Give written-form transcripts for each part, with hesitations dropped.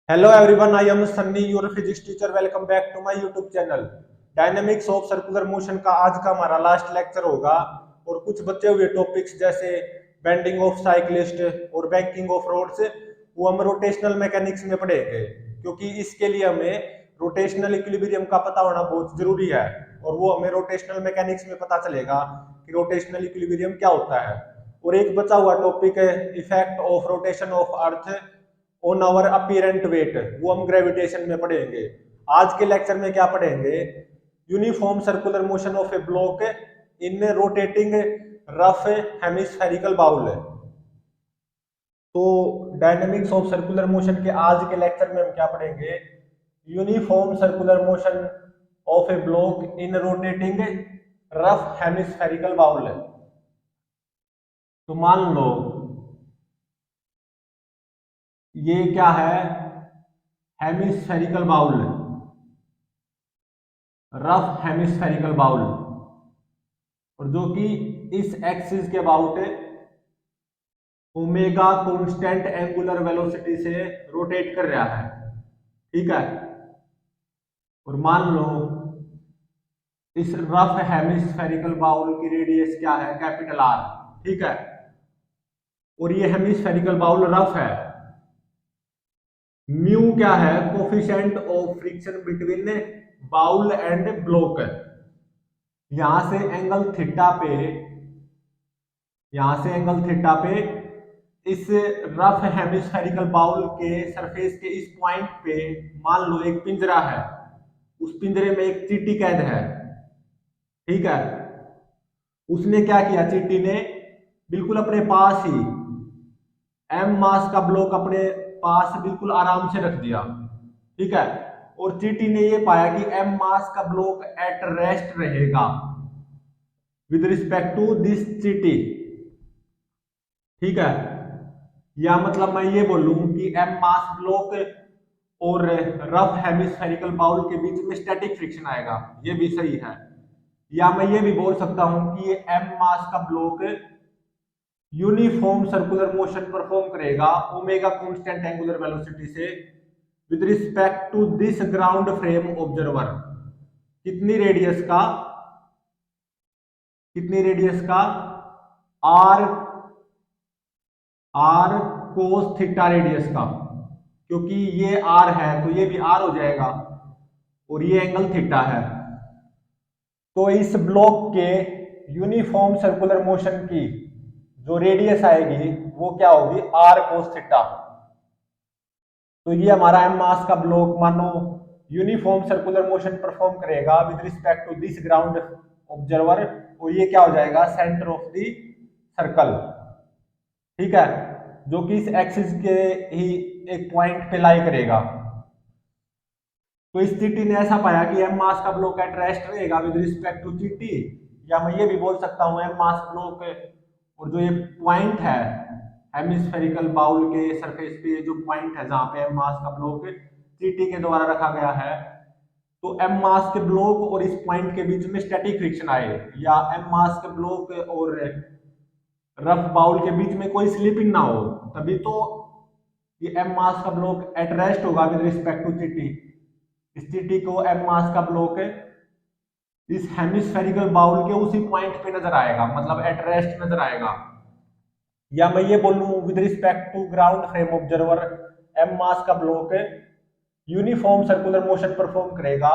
Hello everyone, I am Sunny, your physics teacher. Welcome back to my YouTube channel. Dynamics of circular motion का आज का हमारा last lecture होगा और कुछ बचे हुए टॉपिक्स जैसे बेंडिंग ऑफ साइक्लिस्ट और बैंकिंग ऑफ रोड्स वो हम रोटेशनल मैकेनिक्स में पढ़ेंगे, क्योंकि इसके लिए हमें रोटेशनल इक्विलिब्रियम का पता होना बहुत जरूरी है और वो हमें रोटेशनल मैकेनिक्स में पता चलेगा कि रोटेशनल इक्विलिब्रियम क्या होता है। और एक बचा हुआ टॉपिक है effect of rotation of earth on our apparent weight, वो हम ग्रेविटेशन में पढ़ेंगे। आज के लेक्चर में क्या पढ़ेंगे? Uniform circular motion of a block in rotating rough hemispherical bowl. तो डायनेमिक्स ऑफ सर्कुलर मोशन के आज के लेक्चर में हम क्या पढ़ेंगे? Uniform circular motion of a block in rotating rough hemispherical bowl. तो मान लो ये क्या है? Hemispherical bowl, rough hemispherical bowl, और जो कि इस एक्सिस के about omega constant angular velocity से रोटेट कर रहा है। ठीक है, और मान लो इस रफ हेमिस्फेरिकल बाउल की रेडियस क्या है? Capital R. ठीक है, और ये हेमिस्फेरिकल बाउल रफ है। म्यू क्या है? Coefficient of friction between bowl and block. यहां से एंगल थीटा पे, यहां से एंगल थीटा पे इस रफ हेमिस्फेरिकल बाउल के सरफेस के इस पॉइंट पे मान लो एक पिंजरा है, उस पिंजरे में एक चींटी कैद है। ठीक है, उसने क्या किया? चींटी ने बिल्कुल अपने पास ही एम मास का ब्लॉक अपने पास बिल्कुल आराम से रख दिया। ठीक है, और चींटी ने ये पाया कि एम मास का ब्लॉक एट रेस्ट रहेगा विद रिस्पेक्ट टू दिस चींटी। ठीक है, या मतलब मैं ये बोलूं कि एम मास ब्लॉक और रफ हेमिस्फेरिकल बाउल के बीच में स्टैटिक फ्रिक्शन आएगा, ये भी सही है। या मैं ये भी बोल सकता हूं कि ये एम मास का block uniform circular motion perform करेगा ओमेगा कांस्टेंट एंगुलर वेलोसिटी से with respect to this ground frame observer. कितनी रेडियस का? कितनी रेडियस का? R, R cos theta radius का, क्योंकि ये आर है तो ये भी आर हो जाएगा और ये एंगल थीटा है। तो इस ब्लॉक के यूनिफॉर्म सर्कुलर मोशन की जो रेडियस आएगी वो क्या होगी? R cos theta. तो ये हमारा एम मास का ब्लॉक मानो यूनिफॉर्म सर्कुलर मोशन परफॉर्म करेगा with respect to this ground observer, और ये क्या हो जाएगा? Centre of the circle. ठीक है, जो कि इस एक्सिस के ही एक पॉइंट पे लाई करेगा। तो इस चींटी ने ऐसा पाया कि एम मास का ब्लॉक एट रेस्ट रहेगा विद रिस्पेक्ट टू चींटी, या मैं ये भी बोल सकता हूं एम मास ब्लॉक और जो ये पॉइंट है हेमिस्फेरिकल बाउल के सरफेस पे, जो पॉइंट है जहां पे एम मास का ब्लॉक चींटी के द्वारा रखा गया है, तो एम मास के ब्लॉक और इस पॉइंट के बीच में स्टैटिक फ्रिक्शन आए, या एम मास के ब्लॉक और रफ बाउल के बीच में कोई स्लिपिंग ना हो, तभी तो ये एम मास का ब्लॉक एट रेस्ट होगा विद रिस्पेक्ट टू चींटी। इस चींटी को एम मास का ब्लॉक इस हेमिस्फेरिकल बाउल के उसी पॉइंट पे नजर आएगा, मतलब एट रेस्ट नजर आएगा। या मैं ये बोलूं with respect to ground frame observer, m mass का block uniform circular motion perform करेगा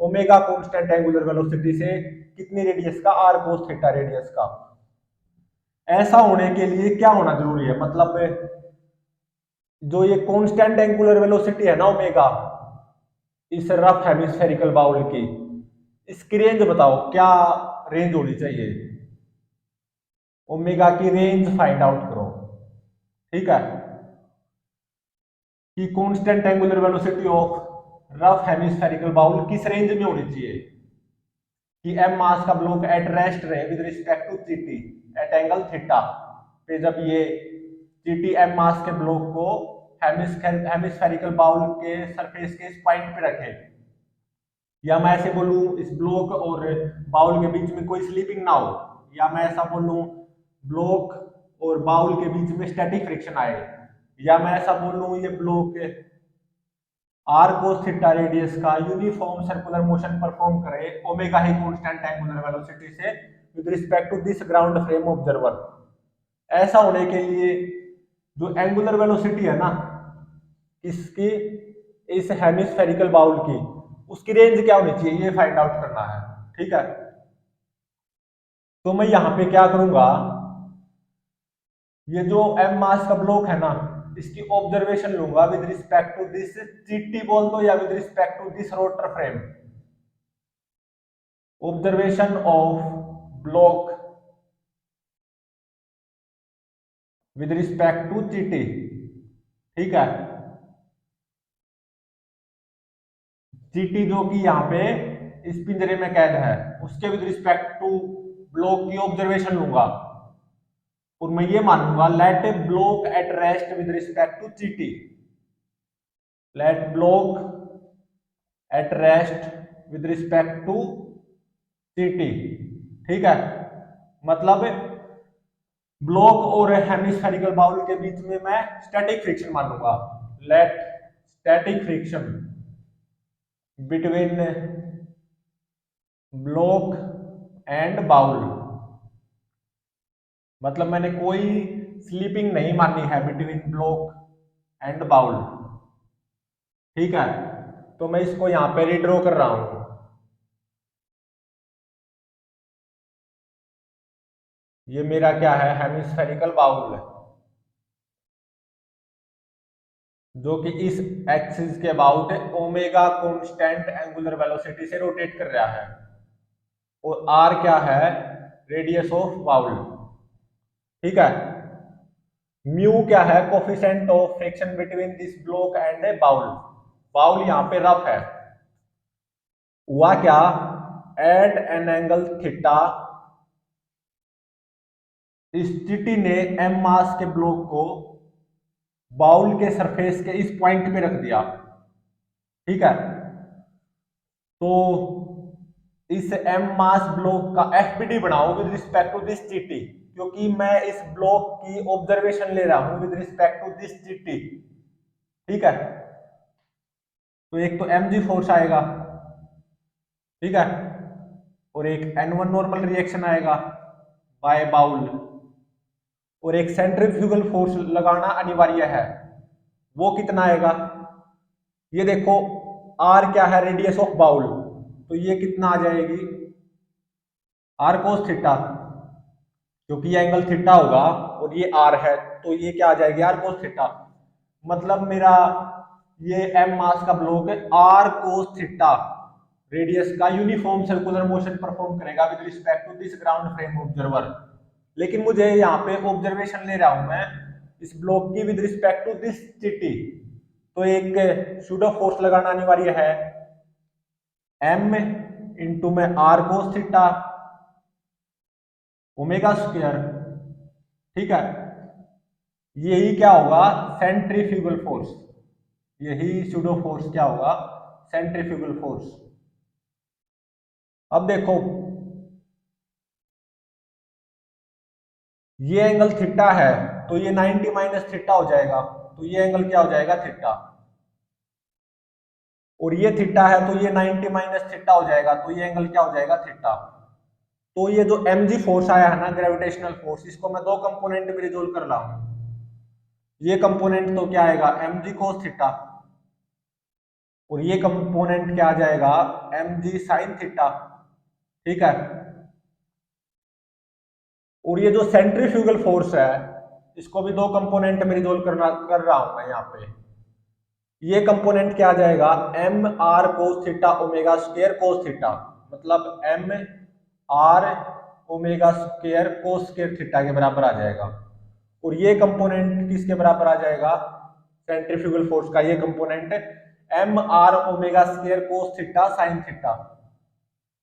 ओमेगा कांस्टेंट एंगुलर वेलोसिटी से, कितनी रेडियस का? आर कोस थीटा रेडियस का। ऐसा होने के लिए क्या होना जरूरी है? मतलब जो ये कांस्टेंट एंगुलर वेलोसिटी है ना ओमेगा, इस रफ हेमिस्फेरिकल बाउल की, इसकी रेंज बताओ, क्या रेंज होनी चाहिए? ओमेगा की रेंज फाइंड आउट करो। ठीक है, कि constant angular velocity of rough hemispherical bowl किस रेंज में होनी चाहिए कि एम मास का ब्लॉक एट रेस्ट रहे with respect to GT at angle theta पे, जब ये चीटी एम मास के ब्लॉक को हेमिस्फेरिकल बाउल के सरफेस के इस पॉइंट पे रखे। या मैं ऐसे बोलूं इस ब्लॉक और बाउल के बीच में कोई स्लीपिंग ना हो, या मैं ऐसा बोलूं ब्लॉक और बाउल के बीच में स्टैटिक फ्रिक्शन आए, या मैं ऐसा बोलूं ये block are cos theta radius का यूनिफॉर्म सर्कुलर मोशन परफॉर्म करे ओमेगा ही कांस्टेंट एंगुलर वेलोसिटी से with respect to this ground frame observer. ऐसा होने के लिए जो एंगुलर वेलोसिटी है ना इसकी, इस हेमिस्फेरिकल बाउल की, उसकी रेंज क्या होनी चाहिए ये फाइंड आउट करना है। ठीक है, तो मैं यहां पे क्या करूंगा, ये जो एम मास का ब्लॉक है ना इसकी ऑब्जर्वेशन लूंगा with respect to this GT बोल दो या with respect to this rotor frame. Observation of block with respect to GT. ठीक है, जीटी जो कि यहाँ पे इस पिंजरे में कैद है उसके विद रिस्पेक्ट टू ब्लॉक की ऑब्जर्वेशन लूंगा और मैं ये मानूंगा let a block at rest with respect to GT. Let block at rest with respect to GT. ठीक है, मतलब ब्लॉक और हेमिस्फेरिकल बाउल के बीच में मैं स्टैटिक फ्रिक्शन मानूंगा। Let static friction between block and bowl, मतलब मैंने कोई स्लीपिंग नहीं मानी है बिटवीन ब्लॉक एंड बाउल। ठीक है, तो मैं इसको यहां पे रिड्रॉ कर रहा हूं। ये मेरा क्या है, हेमिस्फेरिकल बाउल है जो कि इस एक्सिस के about omega constant angular velocity से रोटेट कर रहा है और आर क्या है, रेडियस ऑफ बाउल। ठीक है, म्यू क्या है, coefficient of friction between this block and a bowl. Bowl यहां पे रफ है, हुआ क्या, एट एन एंगल थीटा इस जीटी ने एम मास के ब्लॉक को बाउल के सरफेस के इस पॉइंट पे रख दिया। ठीक है, तो इस एम मास ब्लॉक का एफपीडी बनाओ with respect to this GT, क्योंकि मैं इस ब्लॉक की ऑब्जर्वेशन ले रहा हूं with respect to this GT. ठीक है, तो एक तो एम जी फोर्स आएगा, ठीक है, और एक N1 नॉर्मल रिएक्शन आएगा बाय बाउल, और एक सेंट्रीफ्यूगल फोर्स लगाना अनिवार्य है। वो कितना आएगा, ये देखो आर क्या है, रेडियस ऑफ बाउल, तो ये कितना आ जाएगी, आर कोस थीटा, क्योंकि ये एंगल थीटा होगा और ये आर है तो ये क्या आ जाएगी, आर कोस थीटा। मतलब मेरा ये एम मास का ब्लॉक है, आर कोस थीटा रेडियस का यूनिफॉर्म सर्कुलर मोशन परफॉर्म करेगा with respect to this ground frame observer. लेकिन मुझे यहाँ पे ऑब्जर्वेशन ले रहा हूं मैं इस ब्लॉक की with respect to this GT, तो एक सूडो फोर्स लगाना अनिवार्य है, एम इंटू में r cos theta omega square. ठीक है, यही क्या होगा, सेंट्रीफ्यूगल फोर्स, यही सूडो फोर्स क्या होगा, सेंट्रीफ्यूगल फोर्स। अब देखो ये एंगल थीटा है तो ये 90 माइनस थीटा हो जाएगा, तो ये एंगल क्या हो जाएगा, थीटा, और ये थीटा है तो ये 90 माइनस थीटा हो जाएगा, तो ये एंगल क्या हो जाएगा, थीटा। तो ये जो mg फोर्स आया है ना, ग्रेविटेशनल फोर्स, इसको मैं दो कंपोनेंट में रिजोल्व कर रहा हूं। ये कंपोनेंट तो क्या आएगा, mg cos थीटा, और ये कंपोनेंट क्या आ जाएगा, mg sin थीटा। ठीक है, और ये जो सेंट्रीफ्यूगल फोर्स है इसको भी दो कंपोनेंट में रिजोल्व कर रहा हूं मैं यहाँ पे। ये कंपोनेंट क्या आ जाएगा, m r cos theta omega square cos theta, मतलब m r omega square cos square theta के बराबर आ जाएगा। और ये कंपोनेंट किसके बराबर आ जाएगा, सेंट्रीफ्यूगल फोर्स का ये component m r omega square cos theta sine theta,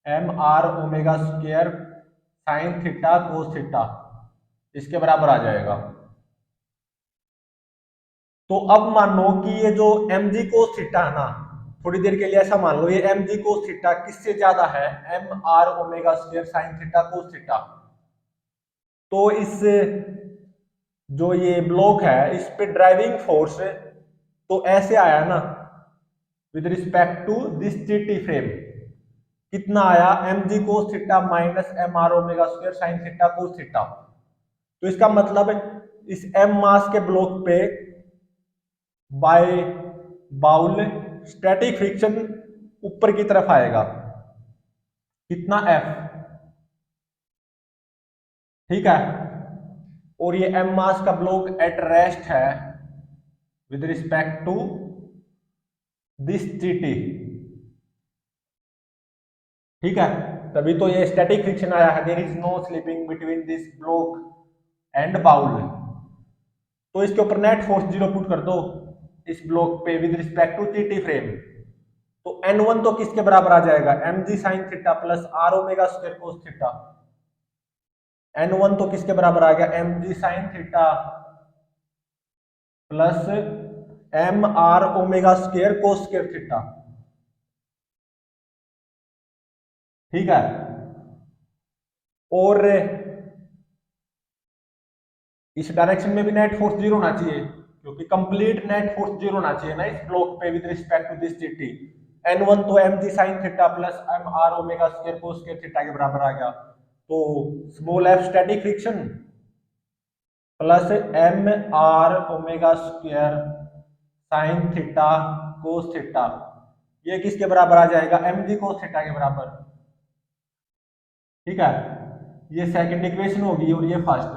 m r omega square sine theta cos theta, इसके बराबर आ जाएगा। तो अब मान लो कि ये जो एम जी कोस थीटा है ना, थोड़ी देर के लिए ऐसा मान लो ये एम जी कोस थीटा किससे ज्यादा है, m r omega square sine theta cos theta. तो इस जो ये ब्लॉक है इस पे ड्राइविंग फोर्स तो ऐसे आया ना, with respect to this T frame कितना आया, m g cos theta minus m r omega square sine theta cos theta. तो इसका मतलब इस एम मास के ब्लॉक पे बाय बाउल स्टैटिक फ्रिक्शन ऊपर की तरफ आएगा, कितना एफ, ठीक है। और ये एम मास का ब्लॉक एट रेस्ट है with respect to this T, ठीक है। तभी तो ये स्टैटिक फ्रिक्शन आया है, there is no slipping between this block and bowl. तो इसके ऊपर नेट फोर्स जीरो पुट कर दो इस ब्लॉक पे with respect to T frame. तो N1 तो किसके बराबर आ जाएगा, m g sine theta plus r omega square cos theta. N1 तो किसके बराबर आ गया, m g sine theta plus m r omega square cos square theta, ठीक है। और इस डायरेक्शन में भी नेट फोर्स जीरो होना चाहिए, क्योंकि कंप्लीट नेट फोर्स जीरो होना चाहिए ना इस ब्लॉक पे with respect to this T. N1 तो m g sine theta plus m r omega square cos square theta के बराबर आ गया। तो small f static friction plus m r omega square sine theta cos theta, ये किसके बराबर आ जाएगा, एम जी कोस थीटा के बराबर, ठीक है। ये सेकंड इक्वेशन होगी और ये फर्स्ट।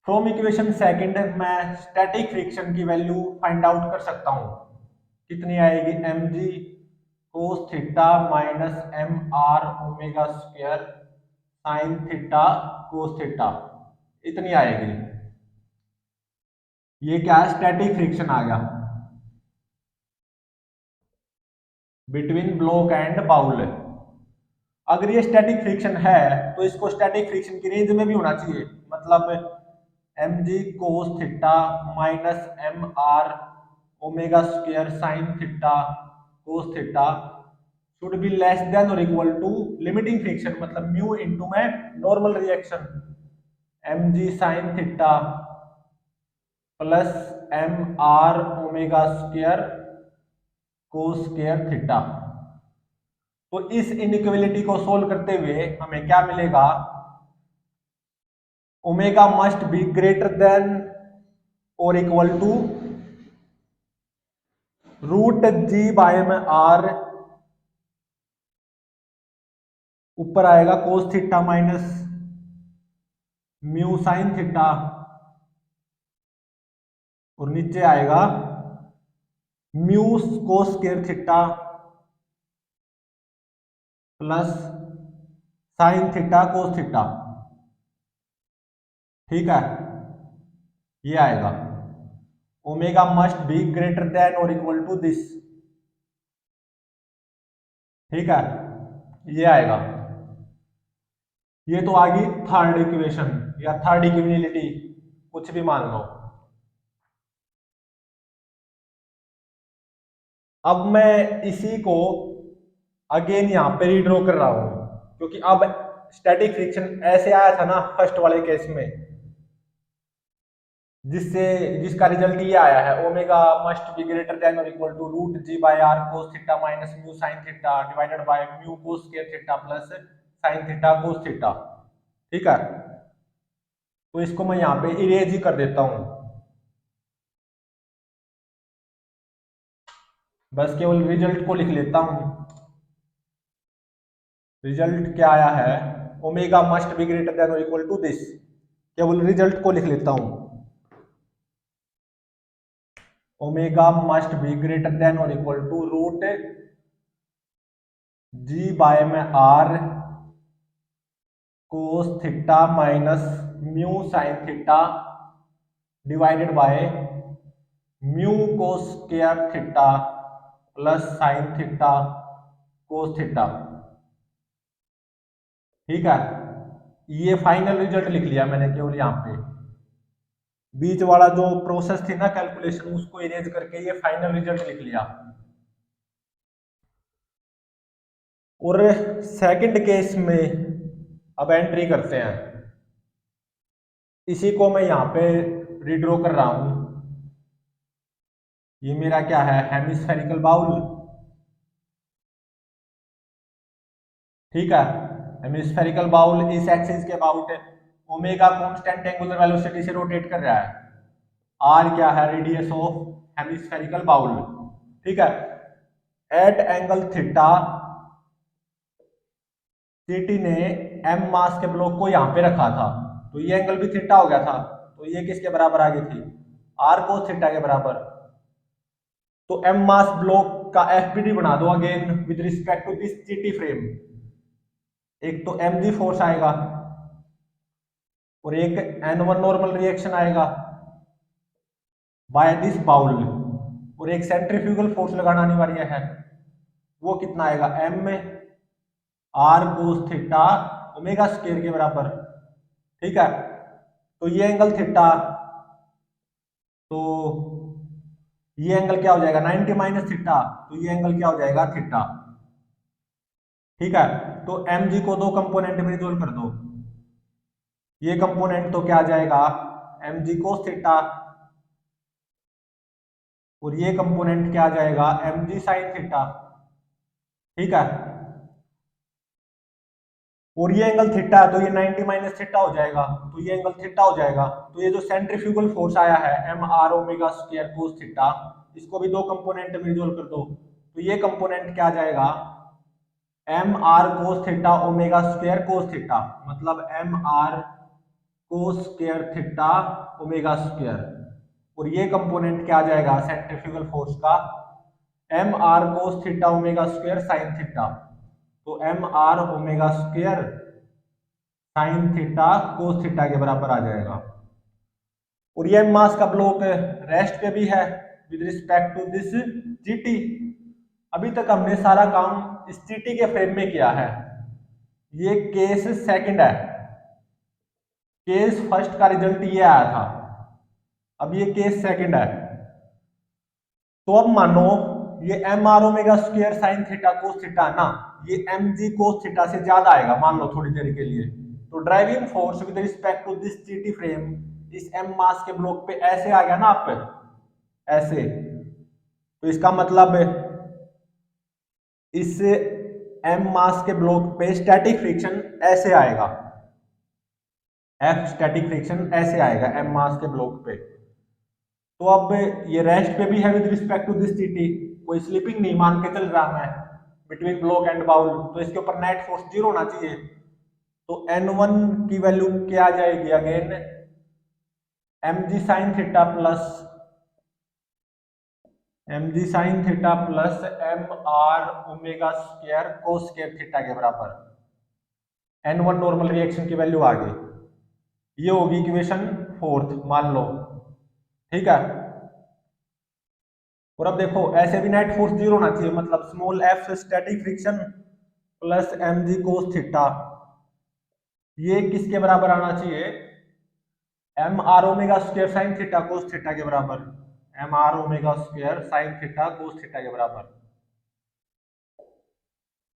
फ्रॉम इक्वेशन सेकंड मैं स्टैटिक फ्रिक्शन की वैल्यू फाइंड आउट कर सकता हूं, कितनी आएगी, m g cos theta minus m r omega square sine theta cos theta, इतनी आएगी। ये क्या है, स्टैटिक फ्रिक्शन आ गया बिटवीन ब्लॉक एंड बाउल। अगर ये स्टैटिक फ्रिक्शन है तो इसको स्टैटिक फ्रिक्शन की रेंज में भी होना चाहिए, मतलब m g cos theta minus m r omega square sine theta cos theta should be less than और इक्वल टू लिमिटिंग फ्रिक्शन, मतलब म्यू इनटू में normal reaction m g sine theta plus m r omega square cos square theta. तो इस inequality को solve करते हुए हमें क्या मिलेगा, omega must be greater than और equal to root g by में आर, ऊपर आएगा cos theta minus mu sine theta और नीचे आएगा mu cos square theta plus sine theta cos theta, ठीक है। ये आएगा omega must be greater than और इक्वल टू दिस, ठीक है। ये आएगा, ये तो आ गई थर्ड इक्वेशन या थर्ड इक्विलिटी, कुछ भी मान लो। अब मैं इसी को अगेन यहां पे रीड्रॉ कर रहा हूं, क्योंकि अब स्टैटिक फ्रिक्शन ऐसे आया था ना फर्स्ट वाले केस में, जिससे जिसका रिजल्ट ये आया है, omega must be greater than और equal to root g by r cos theta minus mu sine theta divided by mu cos square theta plus sine theta cos theta, ठीक है। तो इसको मैं यहाँ पे इरेज ही कर देता हूं, बस केवल रिजल्ट को लिख लेता हूं। रिजल्ट क्या आया है, omega must be greater than और इक्वल टू दिस, केवल रिजल्ट को लिख लेता हूं, omega must be greater than और equal to root g by में r cos theta minus mu sine theta divided by mu cos square theta plus sine theta cos theta, ठीक है। ये फाइनल रिजल्ट लिख लिया मैंने केवल यहाँ पे, बीच वाला जो प्रोसेस थी ना कैलकुलेशन उसको इरेज करके ये फाइनल रिजल्ट लिख लिया। और सेकंड केस में अब एंट्री करते हैं, इसी को मैं यहाँ पे रिड्रॉ कर रहा हूं। ये मेरा क्या है, हेमिस्फेरिकल बाउल। ठीक है, हेमिस्फेरिकल बाउल इस एक्सिस के about omega constant angular velocity से रोटेट कर रहा है। आर क्या है, रेडियस ऑफ हेमिस्फेरिकल बाउल। ठीक है, एट एंगल थीटा सीटी ने एम मास के ब्लॉक को यहां पे रखा था, तो ये एंगल भी थीटा हो गया था, तो ये किसके बराबर आ गई थी, आर कोस थीटा के बराबर। तो एम मास ब्लॉक का एफबीडी बना दो again with respect to this GT frame. एक तो एम जी फोर्स आएगा और एक एन वन नॉर्मल रिएक्शन आएगा बाय दिस बाउल, और एक सेंट्रीफ्यूगल फोर्स लगाना अनिवार्य है। वो कितना आएगा, m r cos theta omega square के बराबर। ठीक है, तो ये एंगल थीटा, तो ये एंगल क्या हो जाएगा 90 माइनस थीटा, तो ये एंगल क्या हो जाएगा थीटा। ठीक है, तो एम जी को दो कंपोनेंट में रिजोल्व कर दो। ये कंपोनेंट तो क्या आ जाएगा, एम जी कोस थीटा, और ये कंपोनेंट क्या आ जाएगा, एम जी साइन थीटा। ठीक है, और ये एंगल थीटा है तो ये 90 माइनस थीटा हो जाएगा, तो ये एंगल थीटा हो जाएगा। तो ये जो सेंट्रीफ्यूगल फोर्स आया है m r omega square cos theta, इसको भी दो कंपोनेंट में रिजोल्व कर दो, तो ये कंपोनेंट क्या आ जाएगा, m r cos theta omega square cos theta, मतलब m r cos square theta omega square. और ये कंपोनेंट क्या आ जाएगा सेंट्रीफ्यूगल फोर्स का, m r cos theta omega square sine theta, तो m r omega square sine theta cos theta के बराबर आ जाएगा। और ये मास का ब्लॉक रेस्ट पे भी है with respect to this GT. अभी तक हमने सारा काम इस जीटी के फ्रेम में किया है। ये केस सेकंड है, केस फर्स्ट का रिजल्ट ये आया था, अब ये केस सेकंड है। तो अब मानो ये m r omega square sine theta cos theta ना, ये एम जी कोस थीटा से ज्यादा आएगा मान लो थोड़ी देर के लिए। तो driving force with respect to this GT frame इस एम मास के ब्लॉक पे ऐसे आ गया ना आप पे, ऐसे, तो इसका मतलब इस एम मास के ब्लॉक पे स्टैटिक फ्रिक्शन ऐसे आएगा, एफ स्टैटिक फ्रिक्शन ऐसे आएगा एम मास के ब्लॉक पे। तो अब ये रेस्ट पे भी है with respect to this GT, कोई स्लिपिंग नहीं मान के चल रहा मैं बिटवीन ब्लॉक एंड बाउल, तो इसके ऊपर नेट फोर्स जीरो होना चाहिए। तो N1 की वैल्यू क्या आ जाएगी again, m g sine theta plus m r omega square cos square theta के बराबर। N1 नॉर्मल रिएक्शन की वैल्यू आ गई, ये होगी इक्वेशन फोर्थ मान लो। ठीक है, और अब देखो ऐसे भी नेट फोर्स जीरो होना चाहिए, मतलब small f static friction plus m g cos theta, ये किसके बराबर आना चाहिए, m r omega square sine theta cos theta के बराबर, m r omega square sine theta cos theta के बराबर।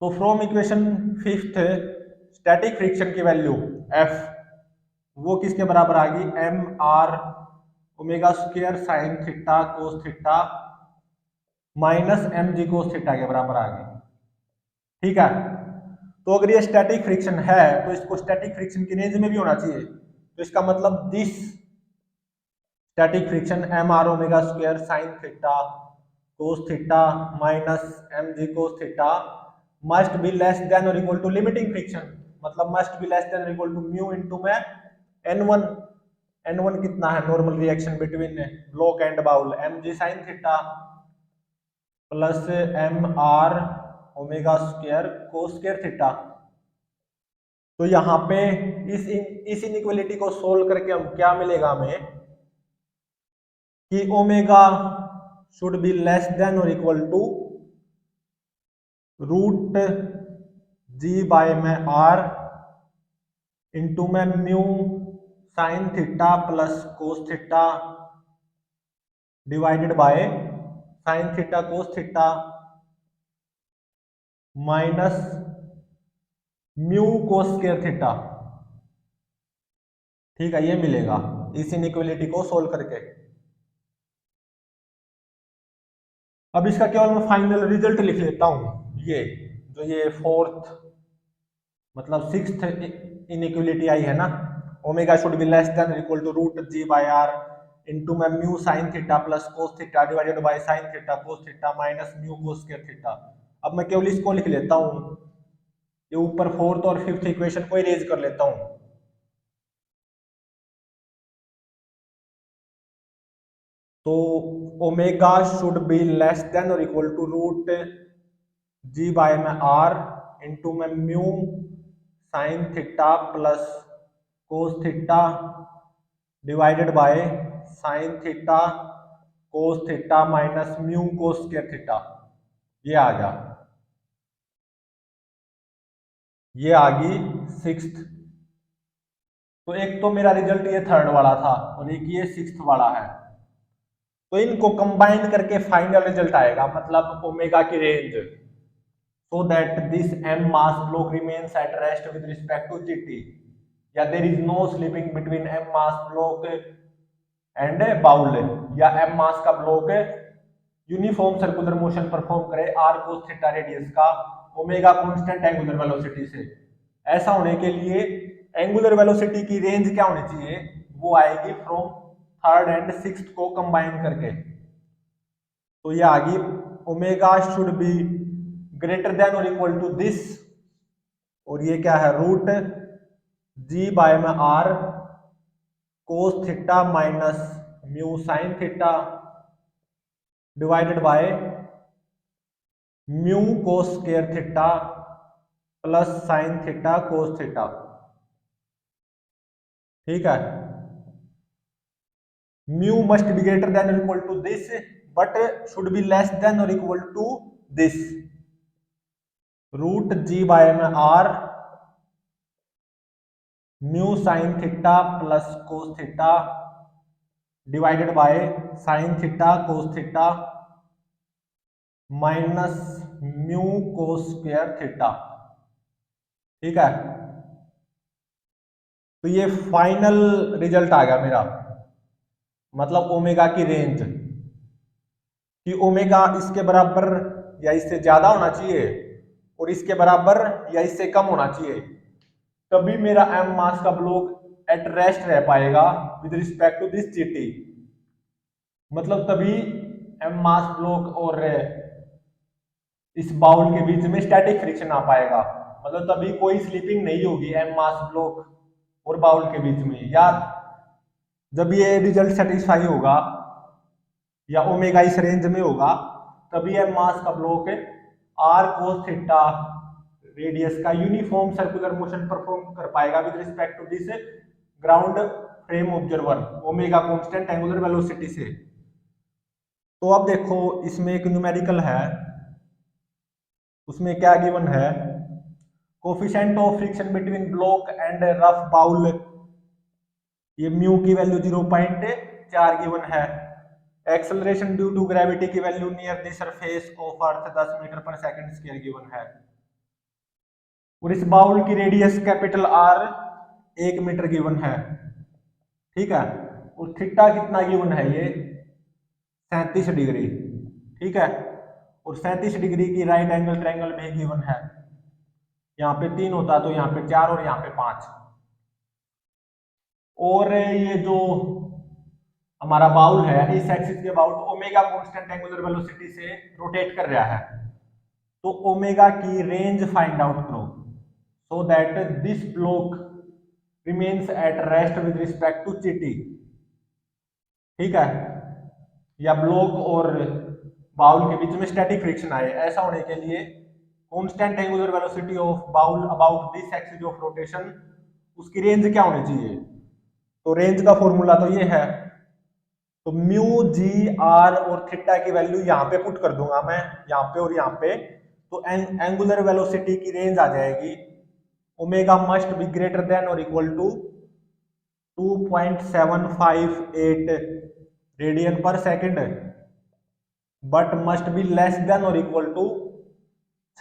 तो from equation fifth static friction की वैल्यू एफ वो किसके बराबर आ गई, m r omega square sine theta cos theta minus m g cos theta के बराबर आ गई। ठीक है, तो अगर ये स्टैटिक फ्रिक्शन है तो इसको स्टैटिक फ्रिक्शन की रेंज में भी होना चाहिए, तो इसका मतलब this static friction m r omega square sine theta cos theta minus m g cos theta must be less than और इक्वल टू लिमिटिंग फ्रिक्शन, मतलब मस्ट बी लेस देन और इक्वल टू म्यू इनटू में n1। n1 कितना है, normal reaction between block and bowl, m g sine theta plus m r omega square cos square theta. तो यहाँ पे इस inequality को सोल्व करके हम क्या मिलेगा हमें कि omega should be less than और equal to root g by में आर इंटू में mu sine theta plus cos theta divided by sine theta cos theta minus mu cos square theta. ठीक है, ये मिलेगा इस इनइक्वालिटी को सोल्व करके। अब इसका केवल मैं फाइनल रिजल्ट लिख लेता हूं, ये जो ये फोर्थ मतलब सिक्स्थ इनइक्वलिटी आई है ना, omega should be less than equal to root g by r into में mu sine theta plus cos theta divided by sine theta cos theta minus mu cos square theta. अब मैं केवल इसको लिख लेता हूं, ये ऊपर फोर्थ और फिफ्थ इक्वेशन को इरेज कर लेता हूं। तो omega should be less than और equal to root g by में आर इंटू में mu sine theta plus cos theta divided by sine theta cos theta minus mu cos square theta. ये आ गया, ये आ गई सिक्स्थ। तो एक तो मेरा रिजल्ट ये थर्ड वाला था और एक ये सिक्स्थ वाला है, तो इनको कंबाइन करके फाइनल रिजल्ट आएगा, मतलब ओमेगा की range, so that this m mass block remains at rest with respect to gt, या there is no slipping between m mass block and bowl, या m मास का block uniform circular motion perform करे r cos theta radius का omega constant angular velocity से। ऐसा होने के लिए एंगुलर वेलोसिटी की रेंज क्या होनी चाहिए, वो आएगी फ्रॉम थर्ड एंड सिक्स्थ को कंबाइन करके। तो ये आ गई omega should be greater than और इक्वल टू दिस, और ये क्या है रूट जी बाय में r cos theta minus mu sine theta divided by mu cos square theta plus sine theta cos theta. ठीक है, mu must be greater than और equal to this but should be less than और equal to this, root g by में r mu sine theta plus cos theta divided by sine theta cos theta minus mu cos square theta. ठीक है, तो ये final result आ गया मेरा, मतलब omega की रेंज कि ओमेगा इसके बराबर या इससे ज्यादा होना चाहिए और इसके बराबर या इससे कम होना चाहिए, तभी मेरा एम मास का ब्लॉक एट रेस्ट रह पाएगा with respect to this GT. मतलब तभी एम मास ब्लॉक और इस बाउल के बीच में स्टैटिक फ्रिक्शन आ पाएगा, मतलब तभी कोई स्लिपिंग नहीं होगी एम मास ब्लॉक और बाउल के बीच में। या जब ये रिजल्ट सेटिस्फाई होगा या ओमेगा इस रेंज में होगा, तभी एम मास का block are cos theta radius का यूनिफॉर्म सर्कुलर मोशन परफॉर्म कर पाएगा with respect to this ground frame observer omega constant angular velocity से। तो अब देखो इसमें एक न्यूमेरिकल है, उसमें क्या गिवन है, coefficient of friction between block and rough bowl, ये म्यू की वैल्यू 0.4 गिवन है, एक्सेलरेशन ड्यू टू ग्रेविटी की value near the surface of earth 10 metre per second square given है, और इस बाउल की radius capital R 1 metre given है। ठीक है, और थीटा कितना गिवन है, ये 37 डिग्री। ठीक है, और 37 डिग्री की राइट एंगल ट्रायंगल भी गिवन है, यहाँ पे 3 होता तो यहाँ पे 4 और यहाँ पे 5। और ये जो हमारा बाउल है इस एक्सिस के bowl omega constant angular velocity से रोटेट कर रहा है, तो ओमेगा की रेंज फाइंड आउट करो so that this block remains at rest with respect to GT. ठीक है, या ब्लॉक और बाउल के बीच में स्टैटिक फ्रिक्शन आए, ऐसा होने के लिए constant angular velocity of bowl about this axis of rotation, उसकी रेंज क्या होनी चाहिए। तो रेंज का फॉर्मूला तो ये है, तो म्यू जी आर और थीटा की वैल्यू यहाँ पे पुट कर दूंगा मैं, यहाँ पे और यहाँ पे, तो एंगुलर वेलोसिटी की रेंज आ जाएगी omega must be greater than और इक्वल टू 2.758 रेडियन पर second but must be less than और इक्वल टू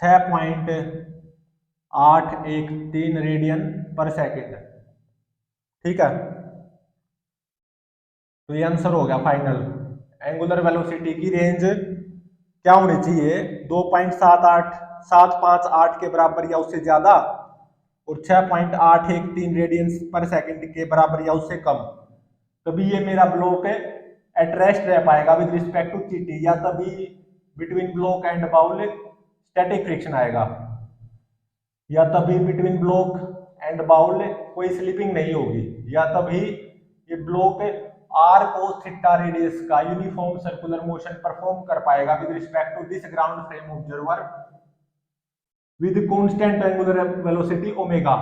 6.813 रेडियन पर सेकंड। ठीक है, तो ये आंसर हो गया फाइनल, एंगुलर वेलोसिटी की रेंज क्या होने चाहिए, 2.758 के बराबर या उससे ज्यादा और 6.813 रेडियंस पर सेकंड के बराबर या उससे कम। तभी ये मेरा ब्लॉक एट रेस्ट रह पाएगा विद रिस्पेक्ट टू चीटी, या तभी between block and bowl static friction आएगा, या तभी बिटवीन ब्लॉक एंड बाउल कोई स्लिपिंग नहीं होगी, या तभी ये block are cos theta radius का यूनिफॉर्म सर्कुलर मोशन परफॉर्म कर पाएगा with respect to this ground frame observer with constant angular velocity omega.